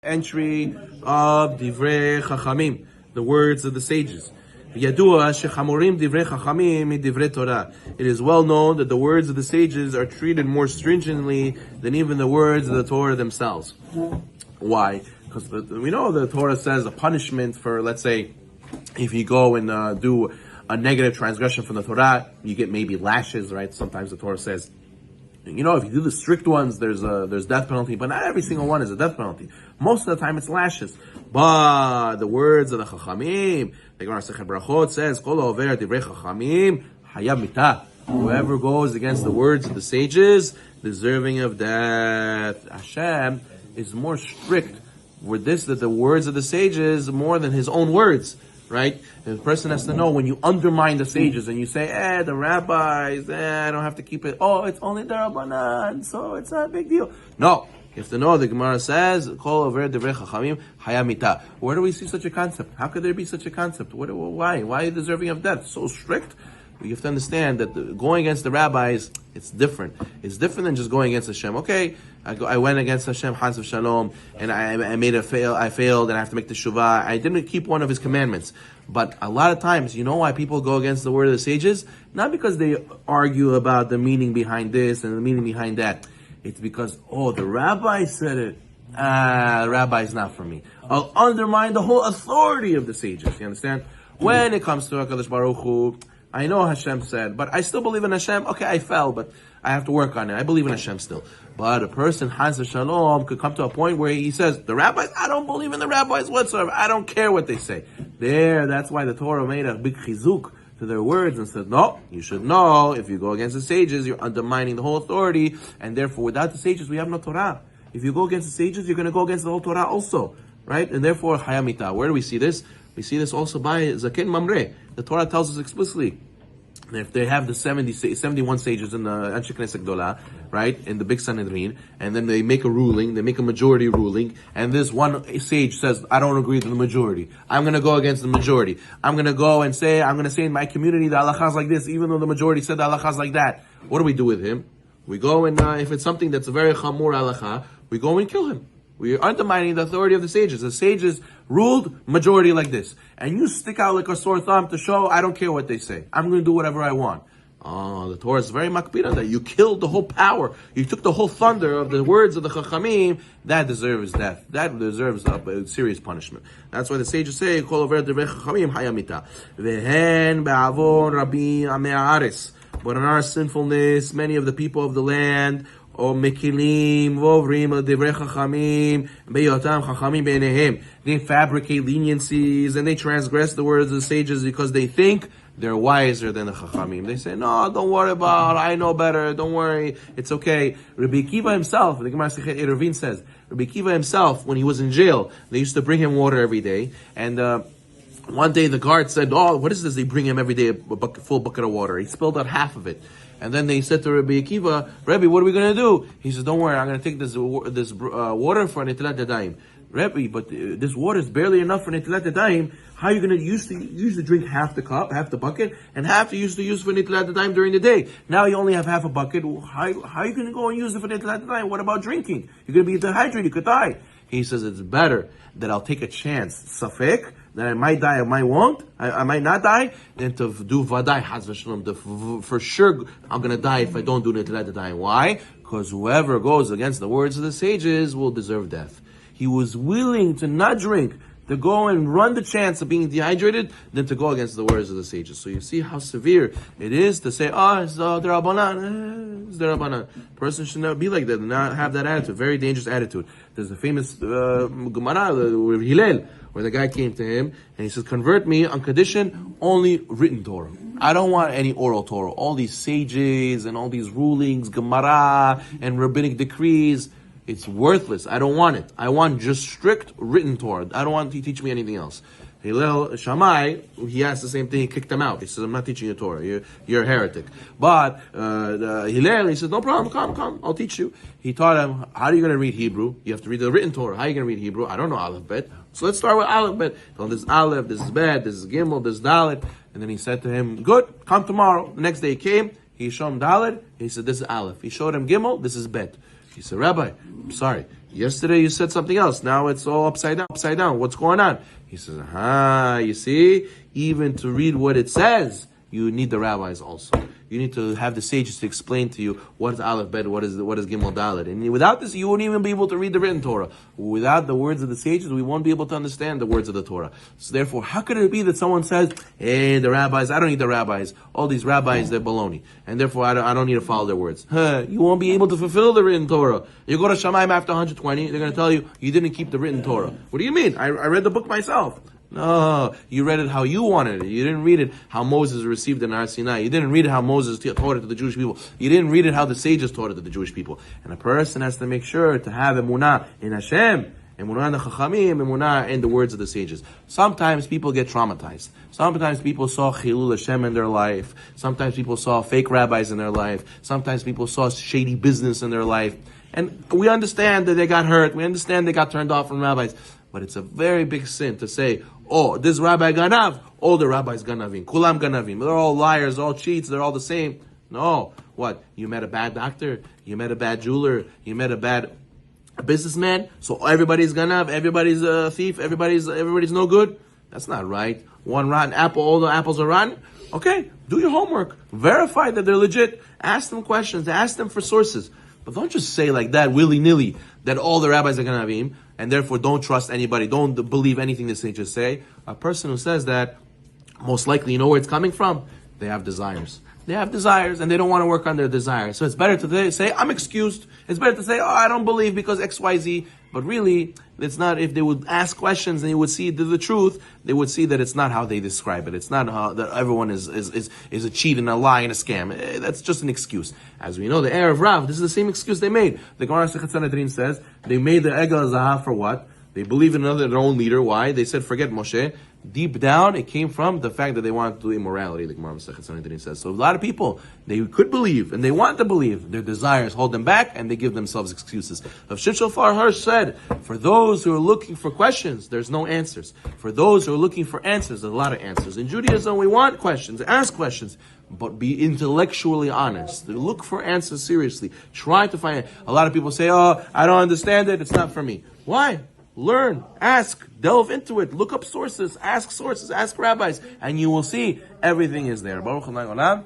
entry of Divrei Chachamim, the words of the sages. It is well known that the words of the sages are treated more stringently than even the words of the Torah themselves. Why? Because we know the Torah says a punishment for, let's say, if you go and do a negative transgression from the Torah, you get maybe lashes, right? Sometimes the Torah says, if you do the strict ones, there's death penalty, but not every single one is a death penalty. Most of the time, it's lashes. But the words of the Chachamim, the Gemara Masechet Brachot says, "Kol ha'over divrei Chachamim hayav mitah." Whoever goes against the words of the sages, deserving of death. Hashem is more strict with this, that the words of the sages more than his own words. Right? The person has to know when you undermine the sages and you say, the rabbis, I don't have to keep it. Oh, it's only the Rabbanan, so it's not a big deal. No. You have to know, the Gemara says, Kol over divrei chachamim hayamita. Where do we see such a concept? How could there be such a concept? Why? Why are you deserving of death? So strict? You have to understand that going against the rabbis, it's different. It's different than just going against Hashem. Okay, I went against Hashem, Chas v'Shalom, and I failed, and I have to make the Shuvah. I didn't keep one of his commandments. But a lot of times, you know why people go against the word of the sages? Not because they argue about the meaning behind this and the meaning behind that. It's because, the rabbi said it. The rabbi is not for me. I'll undermine the whole authority of the sages. You understand? When it comes to HaKadosh Baruch Hu, I know Hashem said, but I still believe in Hashem. Okay, I fell, but I have to work on it. I believe in Hashem still. But a person, Chas v'Shalom, could come to a point where he says, the rabbis, I don't believe in the rabbis whatsoever. I don't care what they say. That's why the Torah made a big chizuk to their words and said, no, you should know, if you go against the sages, you're undermining the whole authority, and therefore without the sages, we have no Torah. If you go against the sages, you're going to go against the whole Torah also. Right? And therefore, Hayamita. Where do we see this? We see this also by Zaken Mamre. The Torah tells us explicitly that if they have the 71 sages in the Anshe Knesset Gdola, right, in the big Sanhedrin, and then they make a ruling, they make a majority ruling, and this one sage says, I don't agree with the majority. I'm going to go against the majority. I'm going to go and say, in my community, the halakha is like this, even though the majority said the halakha is like that. What do we do with him? We go and, if it's something that's a very chamur halakha, we go and kill him. We are undermining the authority of the sages. The sages ruled majority like this. And you stick out like a sore thumb to show, I don't care what they say. I'm going to do whatever I want. The Torah is very makpid on that. You killed the whole power. You took the whole thunder of the words of the Chachamim. That deserves death. That deserves a serious punishment. That's why the sages say, Kol over divrei Chachamim hayamita. Vehen be'avon rabbi amei haaretz. But in our sinfulness, many of the people of the land, mekilim vovrim divrei chachamim beyotam chachamim beinehem. They fabricate leniencies and they transgress the words of the sages because they think they're wiser than the chachamim. They say, no, don't worry about it. I know better. Don't worry. It's okay. Rabbi Akiva himself, the Gemara Masechet Eruvin says, Rabbi Akiva himself, when he was in jail, they used to bring him water every day. And one day the guard said, what is this? They bring him every day a full bucket of water. He spilled out half of it. And then they said to Rabbi Akiva, Rabbi, what are we going to do? He says, don't worry, I'm going to take this water for Netilat Yadayim. Rabbi, but this water is barely enough for Netilat Yadayim. How are you going to usually drink half the cup, half the bucket, and half you used to use for Netilat Yadayim during the day? Now you only have half a bucket. How are you going to go and use it for Netilat Yadayim? What about drinking? You're going to be dehydrated. You could die. He says, it's better that I'll take a chance, safek, that I might die, I might not die, than to do vaday, Chas v'Shalom. For sure, I'm going to die if I don't do Netilat Yadayim. Why? Because whoever goes against the words of the sages will deserve death. He was willing to not drink, to go and run the chance of being dehydrated, than to go against the words of the sages. So you see how severe it is to say, it's the Rabbanan, it's the Rabbanan. Person should not be like that, not have that attitude, very dangerous attitude. There's a famous Gemara with Hillel, where the guy came to him, and he says, convert me on condition, only written Torah. I don't want any oral Torah. All these sages and all these rulings, Gemara and rabbinic decrees, it's worthless. I don't want it. I want just strict written Torah. I don't want to teach me anything else. Hillel Shammai, he asked the same thing. He kicked him out. He says, I'm not teaching you Torah. You're a heretic. But Hillel, he said, no problem. Come. I'll teach you. He taught him, how are you going to read Hebrew? You have to read the written Torah. How are you going to read Hebrew? I don't know Aleph Bet. So let's start with Aleph Bet. So this is Aleph, this is Bet, this is Gimel, this is Dalet. And then he said to him, good, come tomorrow. The next day he came. He showed him Dalet. He said, this is Aleph. He showed him Gimel. This is Bet. He said, Rabbi, I'm sorry. Yesterday you said something else. Now it's all upside down, upside down. What's going on? He says, you see, even to read what it says, you need the rabbis also. You need to have the sages to explain to you what is Aleph Bet, what is Gimel Dalet. And without this, you won't even be able to read the written Torah. Without the words of the sages, we won't be able to understand the words of the Torah. So therefore, how could it be that someone says, hey, the rabbis, I don't need the rabbis. All these rabbis, they're baloney. And therefore, I don't need to follow their words. You won't be able to fulfill the written Torah. You go to Shamayim after 120, they're going to tell you, you didn't keep the written Torah. What do you mean? I read the book myself. No, you read it how you wanted it. You didn't read it how Moses received it in Har Sinai. You didn't read it how Moses taught it to the Jewish people. You didn't read it how the sages taught it to the Jewish people. And a person has to make sure to have emunah in Hashem, emunah in the Chachamim, emunah in the words of the sages. Sometimes people get traumatized. Sometimes people saw Chilul Hashem in their life. Sometimes people saw fake rabbis in their life. Sometimes people saw shady business in their life. And we understand that they got hurt. We understand they got turned off from rabbis. But it's a very big sin to say, oh, this rabbi ganav, all the rabbis ganavim, kulam ganavim. They're all liars, all cheats, they're all the same. No. What? You met a bad doctor, you met a bad jeweler, you met a bad businessman, so everybody's ganav, everybody's a thief, everybody's no good? That's not right. One rotten apple, all the apples are rotten? Okay, do your homework. Verify that they're legit. Ask them questions, ask them for sources. But don't just say like that, willy-nilly, that all the rabbis are ganavim, and therefore don't trust anybody, don't believe anything the sages say. A person who says that, most likely, you know where it's coming from? They have desires. They have desires, and they don't want to work on their desires. So it's better to say, I'm excused. It's better to say, I don't believe because X, Y, Z. But really, it's not, if they would ask questions and you would see the truth, they would see that it's not how they describe it. It's not how that everyone is a cheat and a lie and a scam. That's just an excuse. As we know, the heir of Rav, this is the same excuse they made. The Gemara Sechet Sanhedrin says, they made the Egel Zahav for what? They believe in their own leader. Why? They said, forget Moshe. Deep down, it came from the fact that they wanted to do immorality, the Gemara Masechet Sanhedrin says. So a lot of people, they could believe, and they want to believe. Their desires hold them back, and they give themselves excuses. Rav Shofar Hirsch said, for those who are looking for questions, there's no answers. For those who are looking for answers, there's a lot of answers. In Judaism, we want questions, ask questions, but be intellectually honest. Look for answers seriously. Try to find it. A lot of people say, oh, I don't understand it, it's not for me. Why? Learn, ask, delve into it, look up sources, ask rabbis, and you will see everything is there. Baruch Adonai Olam.